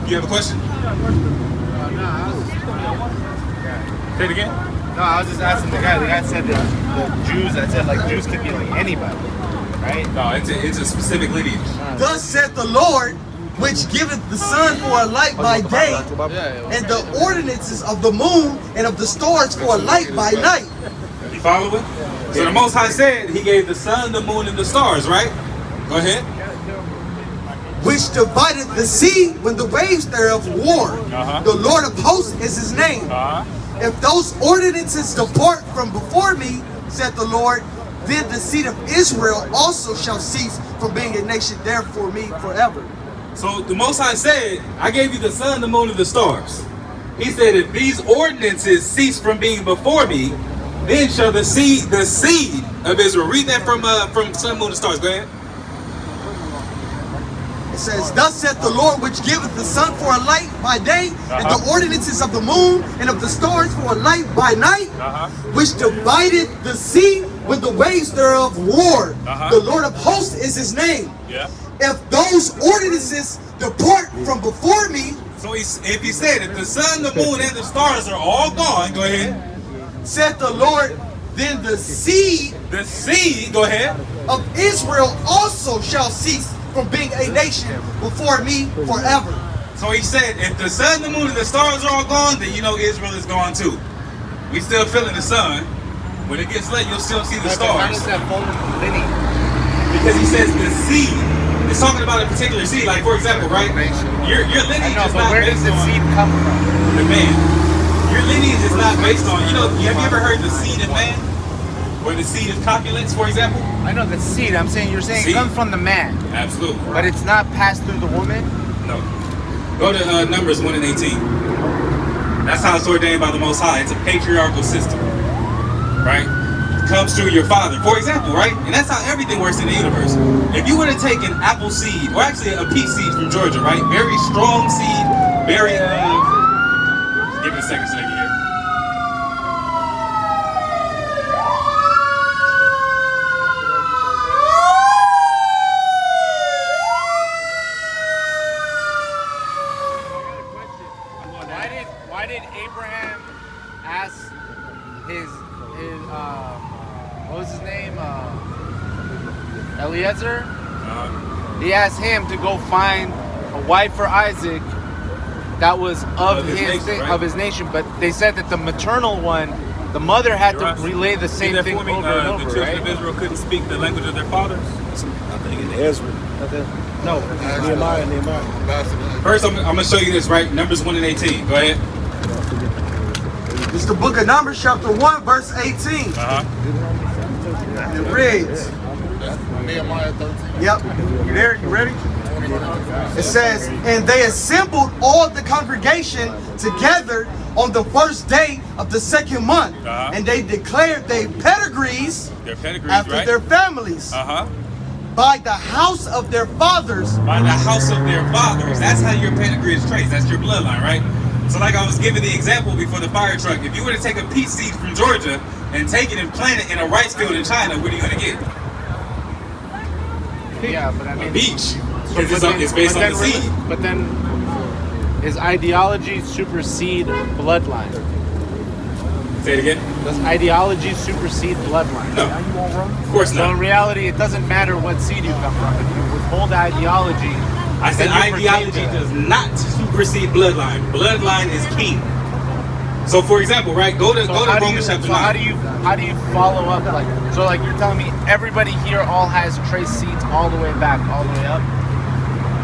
You have a question? Say it again. No, I was just asking the guy. The guy said that the Jews. I said like Jews could be like anybody, right? No, it's a specific lineage. Thus saith the Lord, which giveth the sun for a light by day, and the ordinances of the moon and of the stars for a light by night. You following? So the Most High said He gave the sun, the moon, and the stars, right? Go ahead. Which divided the sea when the waves thereof war. The Lord of hosts is His name. If those ordinances depart from before me, said the Lord, then the seed of Israel also shall cease from being a nation there for me forever. So the Most High said, I gave you the sun, the moon, and the stars. He said, if these ordinances cease from being before me, then shall the seed of Israel. Read that from sun, moon, and stars. Go ahead. It says, thus saith the Lord, which giveth the sun for a light by day, and the ordinances of the moon and of the stars for a light by night, which divided the sea when the waves thereof roared. The Lord of hosts is His name. If those ordinances depart from before me, so if He said, if the sun, the moon, and the stars are all gone, go ahead. Said the Lord, then the seed, go ahead, of Israel also shall cease from being a nation before me forever. So He said, if the sun, the moon, and the stars are all gone, then you know Israel is gone too. We still feeling the sun. When it gets late, you'll still see the stars. How does that fall into lineage? Because He says the seed. It's talking about a particular seed. Like, for example, right? Your lineage is not where based does the on seed come from? the man. Your lineage is not based on, have you ever heard the seed of man? Or the seed of copulence, for example? I know the seed. You're saying it comes from the man. Absolutely. But it's not passed through the woman? No. Go to Numbers 1 and 18. That's how it's ordained by the Most High. It's a patriarchal system. Right? It comes through your father. For example, right? And that's how everything works in the universe. If you were to take an apple seed, or actually a peach seed from Georgia, right? Very strong seed, very, give it a second so they can hear. Why did Abraham ask his what was his name? Eliezer? He asked him to go find a wife for Isaac that was of his nation, but they said that the maternal one, the mother had to relay the same thing over and over, the children of Israel couldn't speak the language of their fathers? I think in Ezra. No, Nehemiah. First, I'm going to show you this, right? Numbers 1 and 18. Go ahead. It's the book of Numbers, chapter 1, verse 18. It reads. Nehemiah 13. Yep. You there? You ready? It says, and they assembled all the congregation together on the first day of the second month. And they declared their pedigrees after their families. By the house of their fathers. By the house of their fathers. That's how your pedigree is traced. That's your bloodline, right? So like I was giving the example before the fire truck, if you were to take a peach seed from Georgia and take it and plant it in a rice field in China, what are you going to get? Yeah, but I mean, a beach. It's based on the seed. But then his ideology supersede bloodline. Say it again. Does ideology supersede bloodline? No. Of course not. So in reality, it doesn't matter what seed you come from. If you withhold ideology, I said ideology does not supersede bloodline. Bloodline is king. So for example, right? Go to Romans chapter 9. How do you follow up? Like you're telling me everybody here all has trace seeds all the way back, all the way up?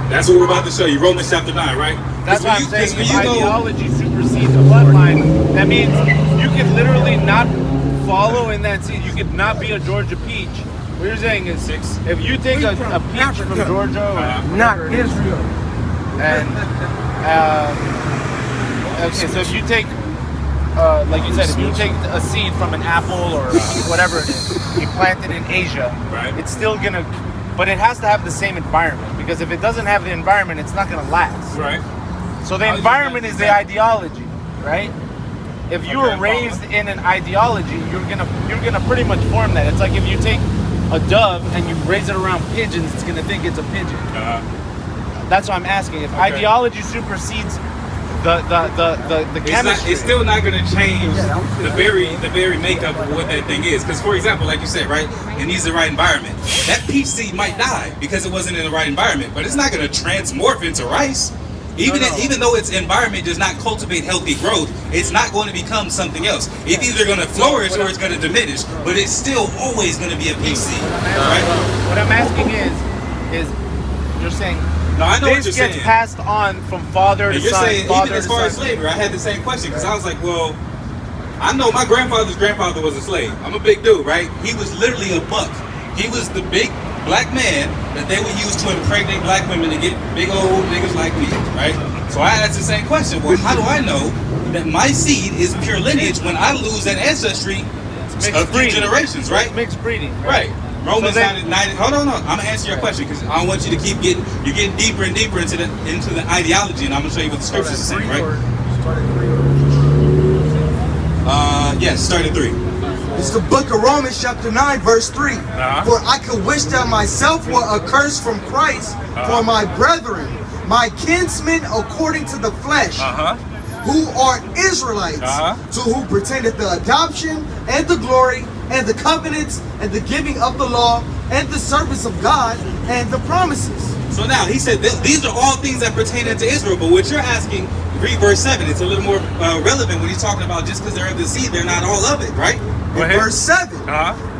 That's what we're about to show you. Romans chapter 9, right? That's what I'm saying. If ideology supersedes the bloodline, that means you could literally not follow in that seed. You could not be a Georgia peach. What you're saying is, if you take a peach from Georgia, or not Israel, and okay, so if you take, like you said, if you take a seed from an apple or whatever it is, you plant it in Asia, right. It's still gonna, but it has to have the same environment, because if it doesn't have the environment, it's not gonna last. Right. So the environment is the ideology, right? If you were raised in an ideology, you're gonna pretty much form that. It's like if you take a dove and you raise it around pigeons, it's gonna think it's a pigeon. that's what I'm asking. If ideology supersedes the chemistry, it's still not going to change the very makeup of what that thing is. Because, for example, like you said, right, it needs the right environment. That peach seed might die because it wasn't in the right environment, but it's not going to transmorph into rice. Even though its environment does not cultivate healthy growth, it's not going to become something else. It's either going to flourish or it's going to diminish, but it's still always going to be a peach seed. Right? What I'm asking is you're saying no, I know this what you're gets saying. passed on from father to you're son. Saying, father even as to far son. as slavery, I had the same question because I was like, well, I know my grandfather's grandfather was a slave. I'm a big dude, right? He was literally a buck. He was the big black man that they would use to impregnate black women to get big old niggas like me, right? So I asked the same question. Well, how do I know that my seed is pure lineage when I lose that ancestry of 3 generations, right? It's mixed breeding. Right. Romans So 9. Hold on. I'm gonna answer your question because I don't want you to keep getting. You're getting deeper and deeper into the ideology, and I'm gonna show you what the scriptures are saying, right? Yes, start at 3. It's the book of Romans chapter 9 verse 3. For I could wish that myself were accursed from Christ for my brethren, my kinsmen according to the flesh, who are Israelites, to whom pertaineth the adoption and the glory and the covenants and the giving of the law and the service of God and the promises. So now he said these are all things that pertain unto Israel, but what you're asking, read verse 7. It's a little more relevant when he's talking about just because they're of the seed, they're not all of it, right? In verse 7,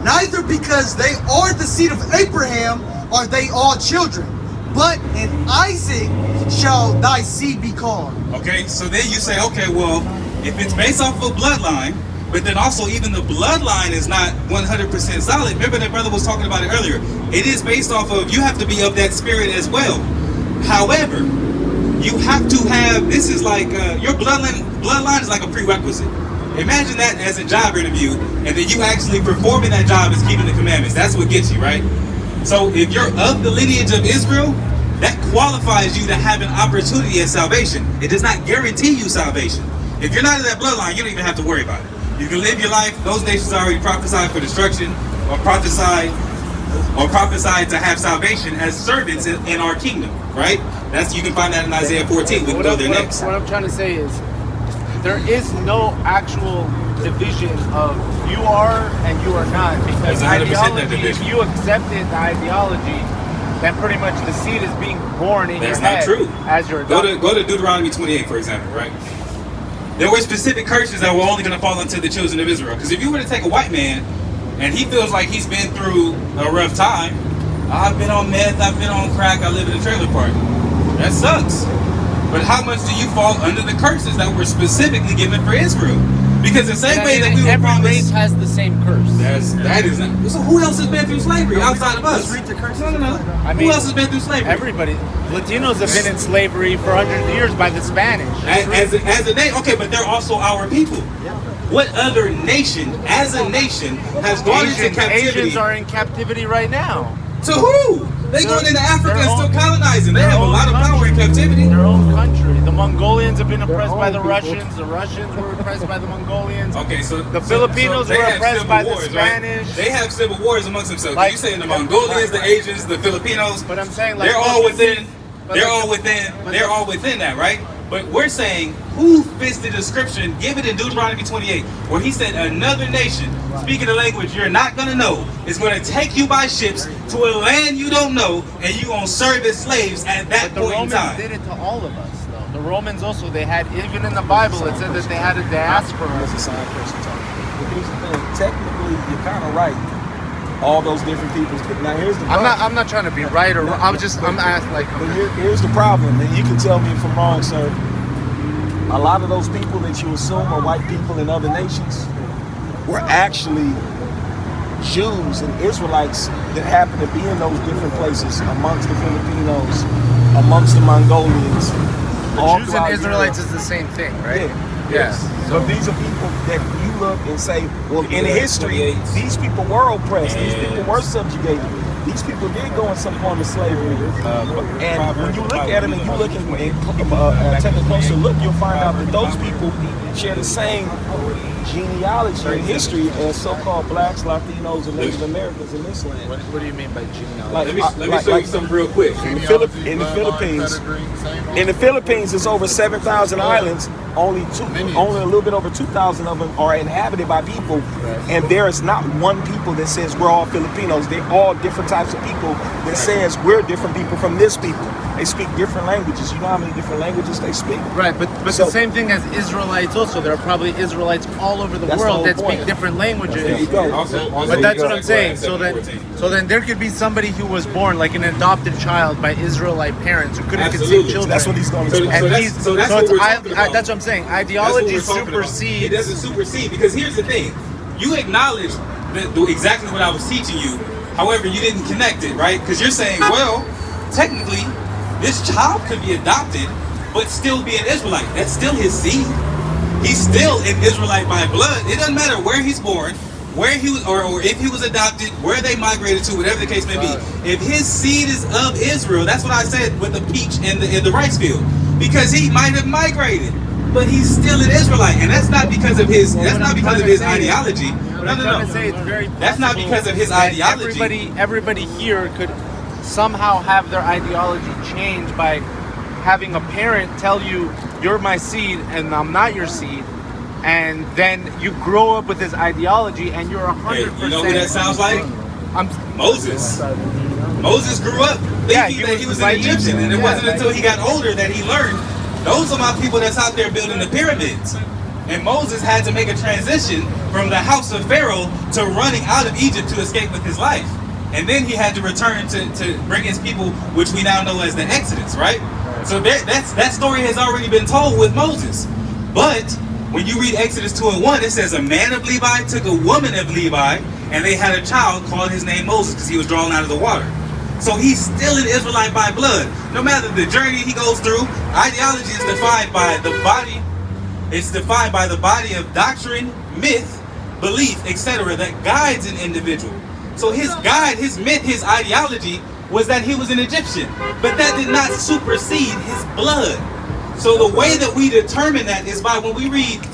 neither because they are the seed of Abraham are they all children, but in Isaac shall thy seed be called. Okay, so then you say, okay, well, if it's based off of bloodline, but then also even the bloodline is not 100% solid. Remember that brother was talking about it earlier. It is based off of, you have to be of that spirit as well. However, you have to have, this is like, your bloodline is like a prerequisite. Imagine that as a job interview, and then you actually performing that job is keeping the commandments. That's what gets you, right? So if you're of the lineage of Israel, that qualifies you to have an opportunity at salvation. It does not guarantee you salvation. If you're not in that bloodline, you don't even have to worry about it. You can live your life. Those nations already prophesied for destruction, or prophesied to have salvation as servants in our kingdom, right? You can find that in Isaiah 14. We can go there next. What I'm trying to say is, there is no actual division of you are and you are not, because ideology, if you accepted the ideology, then pretty much the seed is being born in your head. That's not true. As your go to Deuteronomy 28, for example, right? There were specific curses that were only going to fall onto the children of Israel. Because if you were to take a white man and he feels like he's been through a rough time, I've been on meth, I've been on crack, I live in a trailer park. That sucks. But how much do you fall under the curses that were specifically given for Israel? Because the same way that we were promised, every race has the same curse. That is not. So who else has been through slavery outside of us? Let's read the curses. No. I mean, who else has been through slavery? Everybody. Latinos have been in slavery for hundreds of years by the Spanish. As a nation, okay, but they're also our people. What other nation, as a nation, has gone into captivity? Asians are in captivity right now. To who? They going into Africa and still colonizing. They have a lot of power in captivity. Their own country. The Mongolians have been oppressed by the Russians. The Russians were oppressed by the Mongolians. Okay, so the Filipinos were oppressed by the Spanish. Right? They have civil wars amongst themselves. Like, you saying the Mongolians, the Asians, the Filipinos? But I'm saying, like, they're all within. They're all within that, right? But we're saying, who fits the description given in Deuteronomy 28, where he said another nation, speaking a language you're not going to know, is going to take you by ships to a land you don't know, and you're going to serve as slaves at that point in time. The Romans did it to all of us, though. The Romans also, they had, even in the Bible, it said that they had a diaspora. That's a side question talking. But here's the thing, technically, you're kind of right. All those different peoples. Now here's the problem. I'm not trying to be right or wrong. I'm asking, like. But here's the problem, and you can tell me if I'm wrong, sir. A lot of those people that you assume are white people in other nations were actually Jews and Israelites that happen to be in those different places, amongst the Filipinos, amongst the Mongolians. Jews and Israelites is the same thing, right? Yeah. So these are people that you look and say, well, in history, these people were oppressed. These people were subjugated. These people did go in some form of slavery. And when you look at them and you look and take a closer look, you'll find out that those people share the same genealogy and history as so-called blacks, Latinos, and Native Americans in this land. What do you mean by genealogy? Let me show you something real quick. In the Philippines, there's over 7,000 islands. Only a little bit over 2,000 of them are inhabited by people, and there is not one people that says we're all Filipinos. They're all different types of people that says we're different people from this people. They speak different languages. You know how many different languages they speak? Right, but So- the same thing as Israelites also. There are probably Israelites all over the That's the world whole that point. speak different languages. There you go. But that's what I'm saying. So then there could be somebody who was born like an adopted child by Israelite parents who couldn't conceive Absolutely. children. That's what he's going to So- explain. so And that's- he's, so that's so what it's we're talking about. that's what I'm saying. That's what Ideology we're talking about. supersedes. It doesn't supersede, because here's the thing. You acknowledge exactly what I was teaching you. However, you didn't connect it, right? Because you're saying, well, technically, this child could be adopted, but still be an Israelite. That's still his seed. He's still an Israelite by blood. It doesn't matter where he's born, where he was, or if he was adopted, where they migrated to, whatever the case may be. If his seed is of Israel, that's what I said with the peach and the rice field, because he might have migrated, but he's still an Israelite, and that's not because of his. That's not because of his ideology. I'm trying to say it's very That's not possible because of his that ideology. Everybody here could somehow have their ideology changed by having a parent tell you, you're my seed and I'm not your seed. And then you grow up with this ideology and you're 100%. Hey, you know who that sounds like? Moses. Moses grew up thinking that he was an Egyptian, and it wasn't until he got older that he learned, those are my people that's out there building the pyramids. And Moses had to make a transition from the house of Pharaoh to running out of Egypt to escape with his life. And then he had to return to bring his people, which we now know as the Exodus, right? So that story has already been told with Moses. But when you read Exodus 2:1, it says a man of Levi took a woman of Levi, and they had a child called his name Moses because he was drawn out of the water. So he's still an Israelite by blood. No matter the journey he goes through, ideology is defined by the body. It's defined by the body of doctrine, myth, belief, etc. that guides an individual. So his guide, his myth, his ideology was that he was an Egyptian, but that did not supersede his blood. So the way that we determine that is by when we read,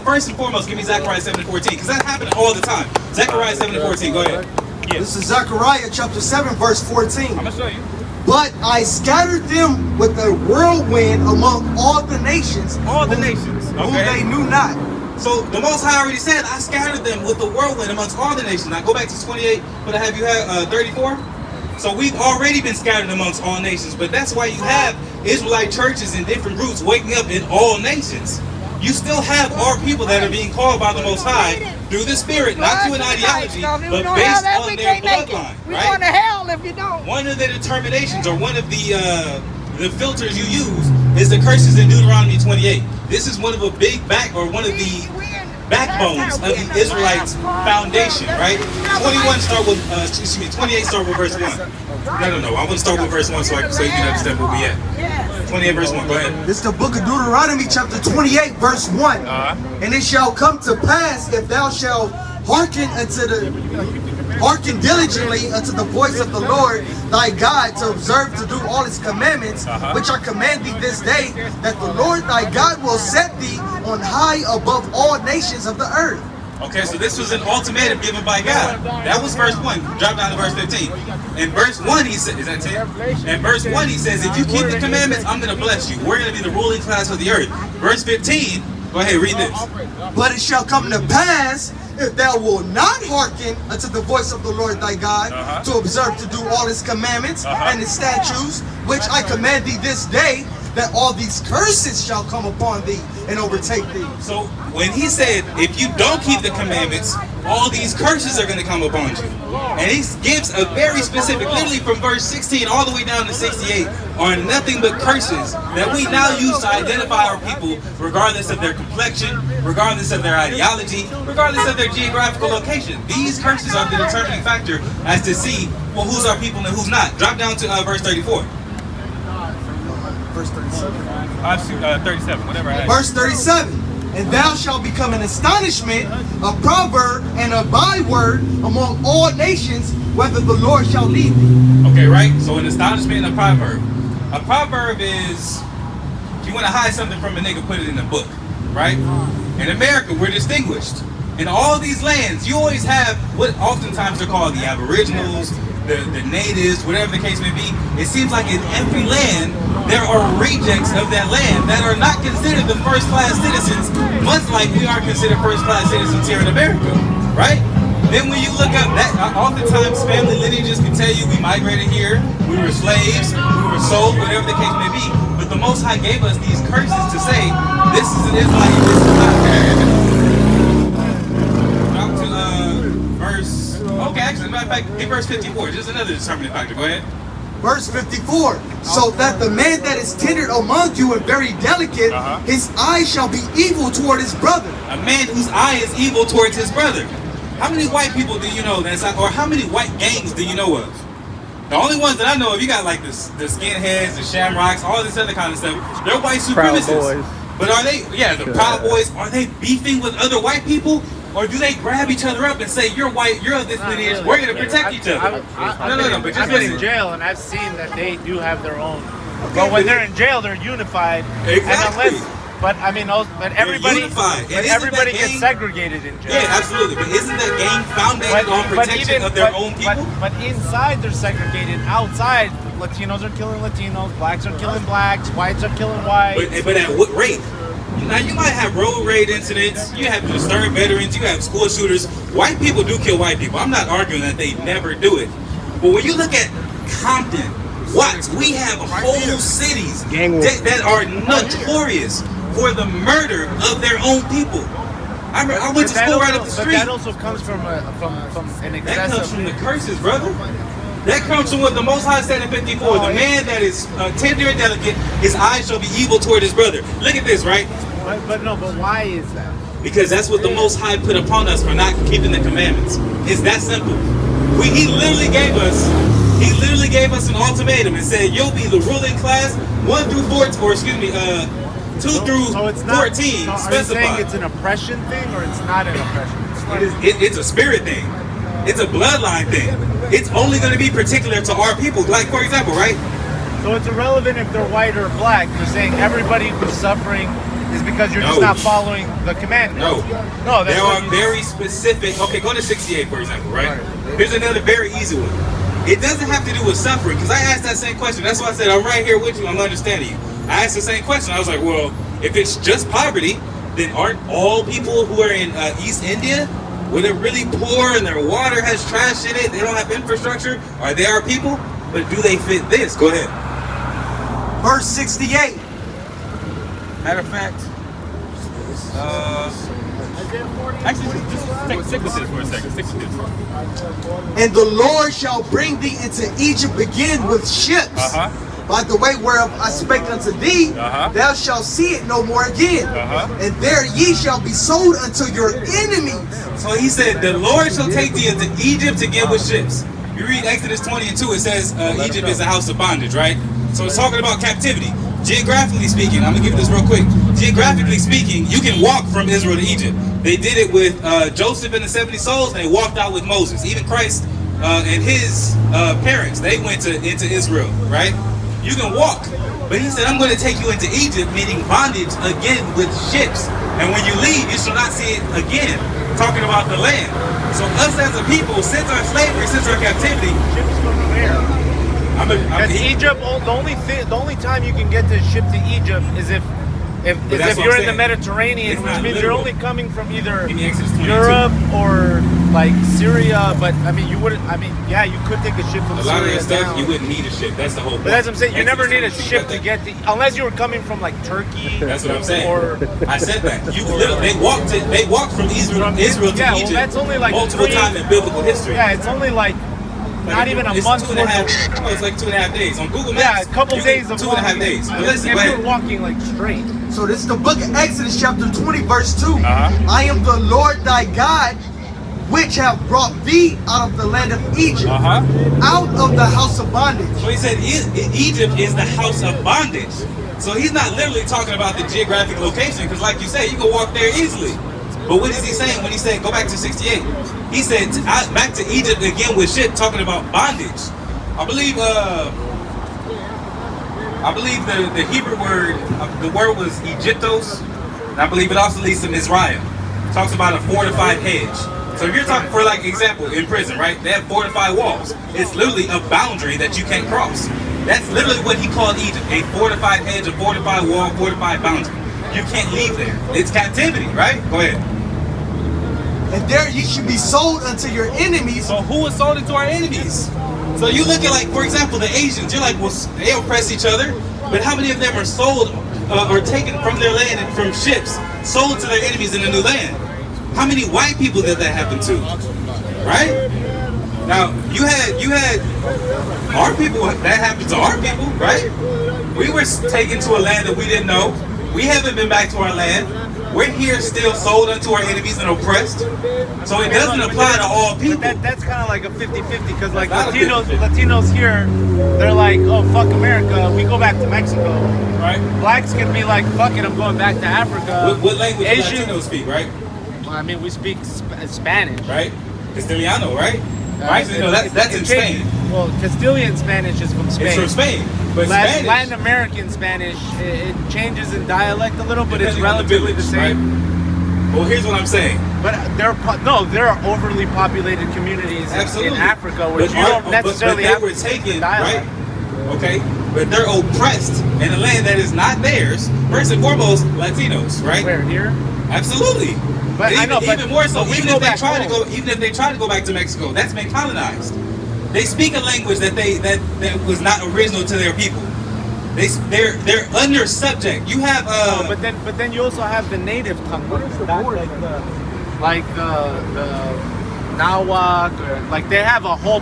first and foremost, give me Zechariah 7:14, because that happened all the time. Zechariah 7:14, go ahead. This is Zechariah chapter 7, verse 14. I'm going to show you. But I scattered them with a whirlwind among all the nations. All the nations. Whom Okay. they knew not. So the Most High already said, I scattered them with the whirlwind amongst all the nations. Now go back to 28, but have you had 34? So we've already been scattered amongst all nations, but that's why you have Israelite churches and different groups waking up in all nations. You still have our people that are being called by the Most High through the Spirit, not through an ideology, but based on their bloodline, We're going to right? hell if you don't. One of the determinations, or one of the filters you use, is the curses in Deuteronomy 28. This is one of one of the backbones of the Israelites' foundation, right? 28 start with verse 1. No. I want to start with verse 1 so you can understand where we at. 28 verse 1, go ahead. This is the book of Deuteronomy chapter 28, verse 1. And it shall come to pass, if thou shalt hearken diligently unto the voice of the Lord thy God, to observe to do all his commandments, which I command thee this day, that the Lord thy God will set thee on high above all nations of the earth. Okay, so this was an ultimatum given by God. That was verse 1. Drop down to verse 15. In verse 1, he said, is that 10? In verse 1, he says, if you keep the commandments, I'm going to bless you. We're going to be the ruling class of the earth. Verse 15, go ahead, read this. But it shall come to pass, if thou wilt not hearken unto the voice of the Lord thy God, to observe to do all his commandments and his statutes, which I command thee this day, that all these curses shall come upon thee and overtake thee. So when he said, if you don't keep the commandments, all these curses are going to come upon you. And he gives a very specific, literally from verse 16 all the way down to 68, are nothing but curses that we now use to identify our people, regardless of their complexion, regardless of their ideology, regardless of their geographical location. These curses are the determining factor as to see, well, who's our people and who's not. Drop down to verse 34. Verse 37. 37, whatever I had. Verse 37. And thou shalt become an astonishment, a proverb, and a byword among all nations, whether the Lord shall lead thee. Okay, right? So an astonishment and a proverb. A proverb is, if you want to hide something from a nigga, put it in a book. right? In America, we're distinguished. In all these lands, you always have what oftentimes are called the aboriginals, the natives, whatever the case may be. It seems like in every land, there are rejects of that land that are not considered the first-class citizens, much like we are considered first-class citizens here in America, right? Then when you look up that, oftentimes family lineages can tell you we migrated here, we were slaves, we were sold, whatever the case may be. But the Most High gave us these curses to say, this is an Israelite, this is not. Drop to verse, okay, actually, as a matter of fact, in verse 54, just another determining factor, go ahead. Verse 54, so that the man that is tendered among you and very delicate, his eye shall be evil toward his brother. A man whose eye is evil towards his brother. How many white people do you know that's or how many white gangs do you know of? The only ones that I know of, you got like the skinheads, the shamrocks, all this other kind of stuff. They're white supremacists. But are they, the Proud Boys, are they beefing with other white people? Or do they grab each other up and say, you're white, you're of this lineage, we're going to protect each other? No, but just I've been in jail and I've seen that they do have their own. But when they're in jail, they're unified. Exactly. But everybody gets segregated in jail. Yeah, absolutely. But isn't that gang founded on protection of their own people? But inside they're segregated. Outside, Latinos are killing Latinos, blacks are killing blacks, whites are killing whites. But at what rate? Now you might have road raid incidents, you have disturbed veterans, you have school shooters. White people do kill white people. I'm not arguing that they never do it. But when you look at Compton, Watts, we have whole cities that are notorious for the murder of their own people. I went to school right up the street. But that also comes from an excessive. That comes from the curses, brother. That comes from what the Most High said in 54. The man that is tender and delicate, his eyes shall be evil toward his brother. Look at this, right? But why is that? Because that's what the Most High put upon us for not keeping the commandments. It's that simple. He literally gave us an ultimatum and said, you'll be the ruling class 1 through 4, or excuse me, 2 through 14 specified. Are you saying it's an oppression thing or it's not an oppression? It's a spirit thing. It's a bloodline thing. It's only going to be particular to our people. Like, for example, right? So it's irrelevant if they're white or black. You're saying everybody who's suffering is because you're just not following the commandments. No, there are very specific. Okay, go to 68, for example, right? Here's another very easy one. It doesn't have to do with suffering, because I asked that same question. That's why I said I'm right here with you. I'm understanding you. I asked the same question. I was like, well, if it's just poverty, then aren't all people who are in East India, where they're really poor and their water has trash in it, they don't have infrastructure, are they our people? But do they fit this? Go ahead. Verse 68. Matter of fact, actually, just stick with this for a second. Stick with this. And the Lord shall bring thee into Egypt again with ships. By the way whereof I spake unto thee, thou shalt see it no more again. And there ye shall be sold unto your enemies. So he said, the Lord shall take thee into Egypt again with ships. You read Exodus 20 and 2, it says Egypt is a house of bondage, right? So it's talking about captivity. Geographically speaking, I'm going to give you this real quick. Geographically speaking, you can walk from Israel to Egypt. They did it with Joseph and the 70 souls, and they walked out with Moses. Even Christ and his parents, they went into Israel, right? You can walk. But he said, I'm going to take you into Egypt, meaning bondage again with ships. And when you leave, you shall not see it again. Talking about the land. So us as a people, since our slavery, since our captivity, ships from where? Because Egypt, the only time you can get to ship to Egypt is if you're in the Mediterranean, which means you're only coming from either Europe or like Syria. But I mean, you could take a ship from Syria. A lot of that stuff you wouldn't need a ship. That's the whole point. But that's what I'm saying. You never need a ship to get to, unless you were coming from like Turkey. That's what I'm saying. I said that. They walked from Israel to Egypt. Well, that's only like multiple times in biblical history. Yeah, it's only like. Not even a month. It's like 2.5 days on Google Maps. Yeah, a couple days of 2.5 days. If you're walking like straight. So this is the book of Exodus chapter 20 verse 2. I am the Lord thy God, which have brought thee out of the land of Egypt, out of the house of bondage. So he said Egypt is the house of bondage. So he's not literally talking about the geographic location, because like you said, you can walk there easily. But what is he saying when he said, go back to 68? He said, back to Egypt again with ship, talking about bondage. I believe the Hebrew word, the word was Egyptos. And I believe it also leads to Mizraim. Talks about a fortified hedge. So if you're talking, for like example, in prison, right? They have fortified walls. It's literally a boundary that you can't cross. That's literally what he called Egypt. A fortified hedge, a fortified wall, fortified boundary. You can't leave there. It's captivity, right? Go ahead. And there you should be sold unto your enemies. So who was sold into our enemies? So you look at, like, for example, the Asians. You're like, well, they oppress each other. But how many of them are sold or taken from their land and from ships, sold to their enemies in a new land? How many white people did that happen to? Right? Now, you had our people, that happened to our people, right? We were taken to a land that we didn't know. We haven't been back to our land. We're here still sold unto our enemies and oppressed. So it doesn't apply to all people. But that's kind of like a 50-50 because like Latinos here, they're like, oh, fuck America, we go back to Mexico. Right. Blacks can be like, fuck it, I'm going back to Africa. What language do Latinos speak, right? Well, I mean, we speak Spanish. Right? Castiliano, right? Right? So, that's in Spain. Well, Castilian Spanish is from Spain. It's from Spain. But Latin American Spanish, it changes in dialect a little, but it's relatively the same. Right? Well, here's what I'm saying. But there are overly populated communities in Africa where you don't necessarily have were taken, dialect. Right? Okay? But they're oppressed in a land that is not theirs. First and foremost, Latinos, right? Where, here? Absolutely. But I know, even more so, even if they try to go back to Mexico, that's been colonized. They speak a language that was not original to their people. They're under subject. You have but then you also have the native tongue, like the Nahuatl, or like they have a whole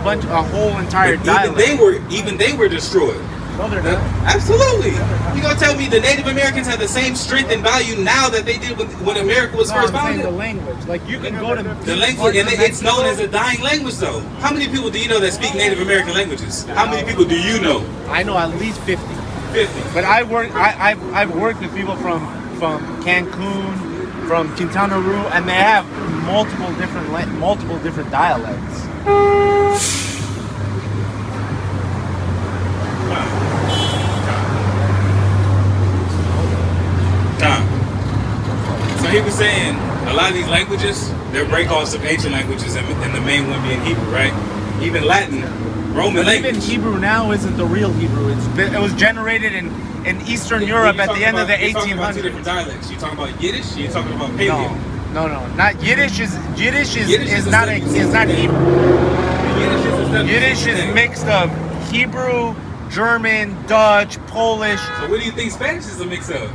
entire dialect. Even they were destroyed. No, they're not. Absolutely. You gonna tell me the Native Americans have the same strength and value now that they did when America was first founded? The language, like you can go to the language, and it's known as a dying language, though. How many people do you know that speak Native American languages? How many people do you know? I know at least 50. 50. But I've worked with people from Cancun, from Quintana Roo, and they have multiple different dialects. So he was saying a lot of these languages, they're breakoffs of ancient languages, and the main one being Hebrew, right? Even Latin, Roman language. Even Hebrew now isn't the real Hebrew. It was generated in Eastern Europe at the end of the 1800s. You're talking about two different dialects. You're talking about Yiddish. You're talking about Paleo. No. Not Yiddish. Is not Hebrew. Yiddish is mixed of Hebrew, German, Dutch, Polish. So what do you think Spanish is a mix of?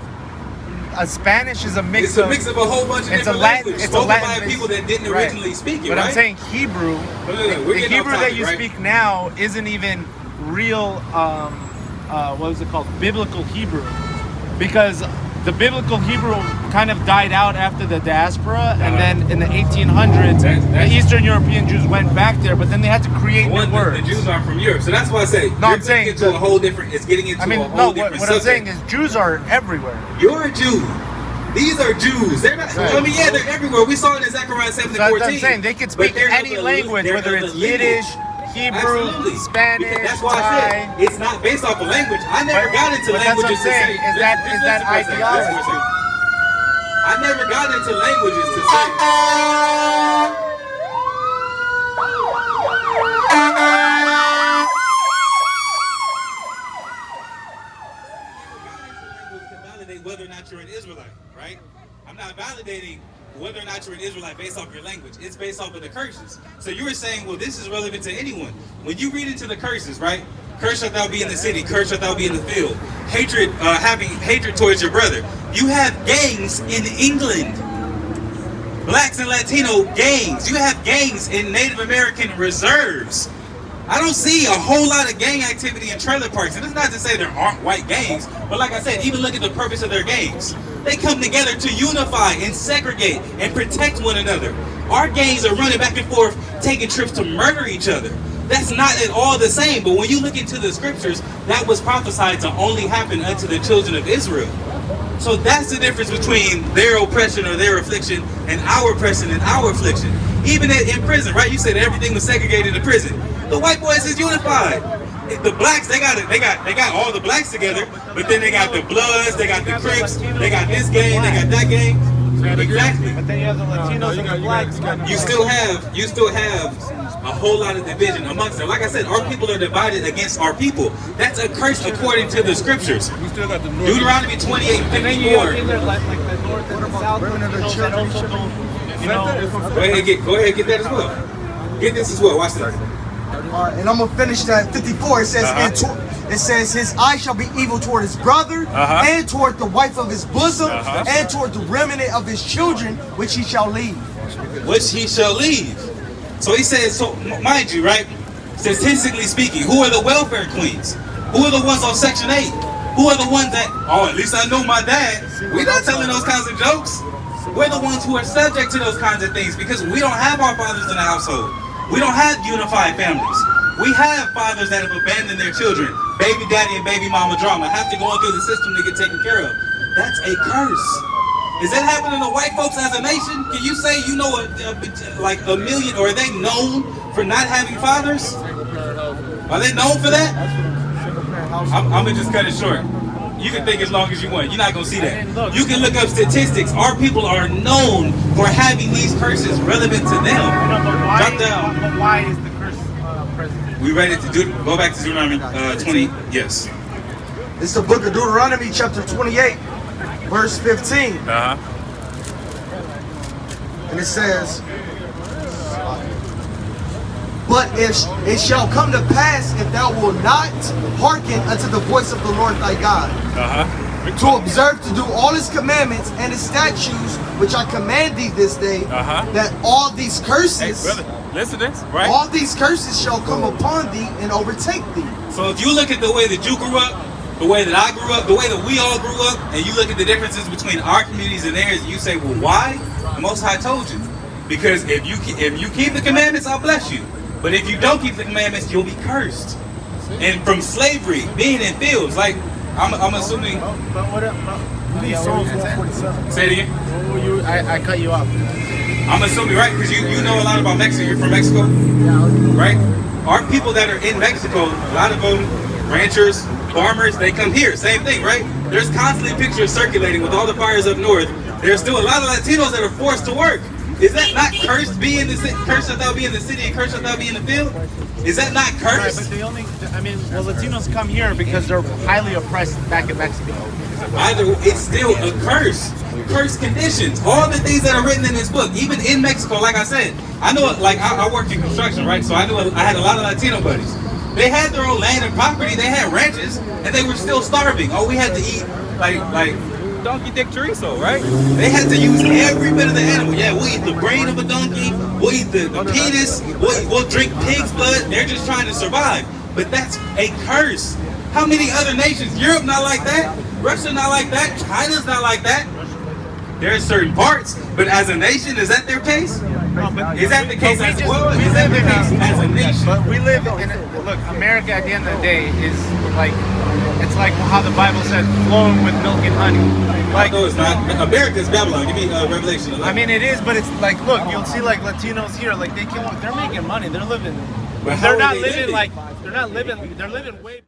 Spanish is a mix of... It's a mix of a whole bunch of different languages spoken by people that didn't originally speak it, But right? I'm saying Hebrew, the Hebrew that you speak now isn't even real, what is it called? Biblical Hebrew. Because the biblical Hebrew kind of died out after the diaspora, and then in the 1800s, the Eastern European Jews went back there, but then they had to create new words. The Jews are from Europe, so that's why I say it's getting into a whole different subject. What I'm saying is Jews are everywhere. You're a Jew. These are Jews. They're not. Right. I mean, yeah, they're everywhere. We saw it in Zechariah 7:14. So that's what I'm saying. They can speak any language, whether it's Yiddish, Hebrew, Spanish, that's why I said it's not based off of language. I never got into languages to say. Is that ideology? I never got into languages to say. Whether or not you're an Israelite, right? I'm not validating whether or not you're an Israelite based off your language. It's based off of the curses. So you were saying, well, this is relevant to anyone. When you read into the curses, right? Cursed shalt thou be in the city, cursed shalt thou be in the field. Hatred, having hatred towards your brother. You have gangs in England. Blacks and Latino gangs. You have gangs in Native American reserves. I don't see a whole lot of gang activity in trailer parks. And it's not to say there aren't white gangs, but like I said, even look at the purpose of their gangs. They come together to unify and segregate and protect one another. Our gangs are running back and forth, taking trips to murder each other. That's not at all the same, but when you look into the scriptures, that was prophesied to only happen unto the children of Israel. So that's the difference between their oppression or their affliction and our oppression and our affliction. Even in prison, right? You said everything was segregated in prison. The white boys is unified. the blacks, they got all the blacks together, but then they got the Bloods, they got the Crips, they got this gang, they got that gang. Exactly. But then you have the Latinos and the blacks. You still have a whole lot of division amongst them. Like I said, our people are divided against our people. That's a curse according to the scriptures. We still got the North. Deuteronomy 28:54. And then you have either like the North and the South Latinos that also don't, you know. Go ahead, get that as well. Get this as well. Watch this. And I'm gonna finish that 54. It says, it says, his eye shall be evil toward his brother, and toward the wife of his bosom, and toward the remnant of his children, which he shall leave. Which he shall leave. So he says, so mind you, right? Statistically speaking, who are the welfare queens? Who are the ones on Section 8? Who are the ones that, oh, at least I know my dad. We're not telling those kinds of jokes. We're the ones who are subject to those kinds of things because we don't have our fathers in the household. We don't have unified families. We have fathers that have abandoned their children. Baby daddy and baby mama drama have to go through the system to get taken care of. That's a curse. Is that happening to white folks as a nation? Can you say you know like a million, or are they known for not having fathers? Are they known for that? I'm gonna just cut it short. You can think as long as you want. You're not gonna see that. You can look up statistics. Our people are known for having these curses relevant to them. Drop down. But why is the curse present? We ready to go back to Deuteronomy 20? Yes. It's the book of Deuteronomy, chapter 28, verse 15. And it says, but it shall come to pass, if thou wilt not hearken unto the voice of the Lord thy God, to observe to do all his commandments and his statutes, which I command thee this day, that all these curses, Hey, brother, listen to this, right? all these curses shall come upon thee and overtake thee. So if you look at the way that you grew up, the way that I grew up, the way that we all grew up, and you look at the differences between our communities and theirs, and you say, well, why? The Most High told you. Because if you keep the commandments, I'll bless you. But if you don't keep the commandments, you'll be cursed. And from slavery, being in fields, like, I'm assuming... But what Psalms 147. Say it again. I cut you off. I'm assuming, right? Because you know a lot about Mexico. You're from Mexico, right? Our people that are in Mexico, a lot of them, ranchers, farmers, they come here. Same thing, right? There's constantly pictures circulating with all the fires up north. There's still a lot of Latinos that are forced to work. Is that not cursed? Be in the city, cursed that thou be in the city, and cursed that thou be in the field. Is that not cursed? Right, but Latinos come here because they're highly oppressed back in Mexico. Either it's still a curse. Curse conditions. All the things that are written in this book, even in Mexico, like I said, I know, like I worked in construction, right? So I had a lot of Latino buddies. They had their own land and property. They had ranches, and they were still starving. Oh, we had to eat like donkey dick chorizo, right? They had to use every bit of the animal. Yeah, we'll eat the brain of a donkey. We'll eat the penis. We'll drink pig's blood. They're just trying to survive. But that's a curse. How many other nations? Europe not like that. Russia not like that. China's not like that. There's certain parts, but as a nation, is that their case? Is that the case as well? Is that the case as a nation? But we live in look, America at the end of the day is like, it's like how the Bible said, flowing with milk and honey. Like, no, it's not. America's Babylon. Give me Revelation 11. I mean, it is, but it's like, look, you'll see like Latinos here, like they're making money, they're living. But They're not living like, they're living way.